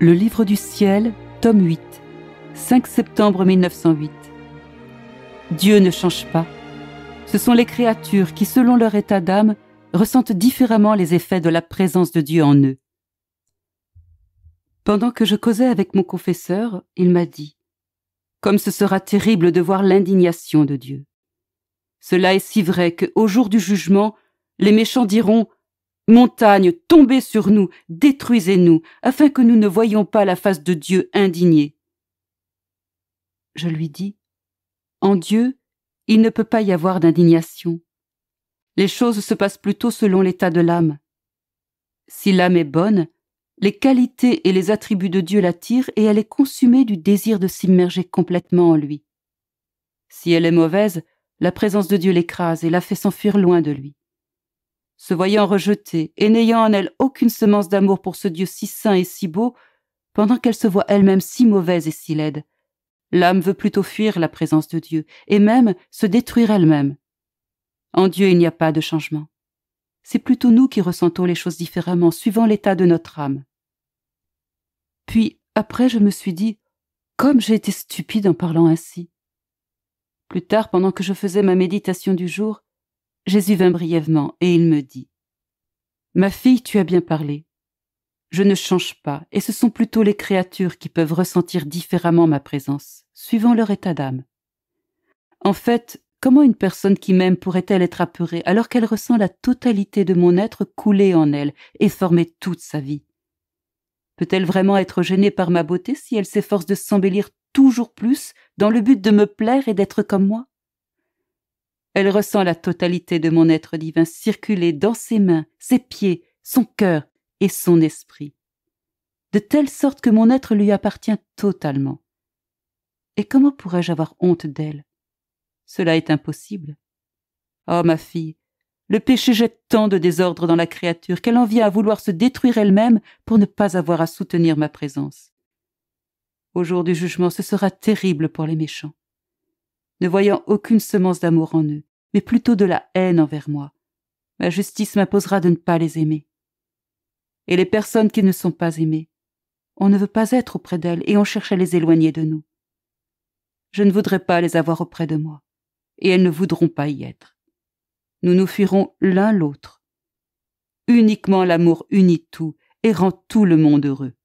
Le livre du ciel, tome 8, 5 septembre 1908. Dieu ne change pas. Ce sont les créatures qui, selon leur état d'âme, ressentent différemment les effets de la présence de Dieu en eux. Pendant que je causais avec mon confesseur, il m'a dit « Comme ce sera terrible de voir l'indignation de Dieu. Cela est si vrai qu'au jour du jugement, les méchants diront « Montagne, tombez sur nous, détruisez-nous, afin que nous ne voyions pas la face de Dieu indigné. » Je lui dis « En Dieu, il ne peut pas y avoir d'indignation. Les choses se passent plutôt selon l'état de l'âme. Si l'âme est bonne, les qualités et les attributs de Dieu l'attirent et elle est consumée du désir de s'immerger complètement en lui. Si elle est mauvaise, la présence de Dieu l'écrase et la fait s'enfuir loin de lui. Se voyant rejetée et n'ayant en elle aucune semence d'amour pour ce Dieu si saint et si beau, pendant qu'elle se voit elle-même si mauvaise et si laide, l'âme veut plutôt fuir la présence de Dieu et même se détruire elle-même. En Dieu, il n'y a pas de changement. C'est plutôt nous qui ressentons les choses différemment, suivant l'état de notre âme. Puis, après, je me suis dit, comme j'ai été stupide en parlant ainsi. Plus tard, pendant que je faisais ma méditation du jour, Jésus vint brièvement et il me dit « Ma fille, tu as bien parlé. Je ne change pas et ce sont plutôt les créatures qui peuvent ressentir différemment ma présence, suivant leur état d'âme. En fait, comment une personne qui m'aime pourrait-elle être apeurée alors qu'elle ressent la totalité de mon être couler en elle et former toute sa vie? Peut-elle vraiment être gênée par ma beauté si elle s'efforce de s'embellir toujours plus dans le but de me plaire et d'être comme moi? Elle ressent la totalité de mon être divin circuler dans ses mains, ses pieds, son cœur et son esprit, de telle sorte que mon être lui appartient totalement. Et comment pourrais-je avoir honte d'elle? Cela est impossible. Oh, ma fille, le péché jette tant de désordre dans la créature qu'elle en vient à vouloir se détruire elle-même pour ne pas avoir à soutenir ma présence. Au jour du jugement, ce sera terrible pour les méchants. Ne voyant aucune semence d'amour en eux, mais plutôt de la haine envers moi, ma justice m'imposera de ne pas les aimer. Et les personnes qui ne sont pas aimées, on ne veut pas être auprès d'elles et on cherche à les éloigner de nous. Je ne voudrais pas les avoir auprès de moi, et elles ne voudront pas y être. Nous nous fuirons l'un l'autre. Uniquement l'amour unit tout et rend tout le monde heureux.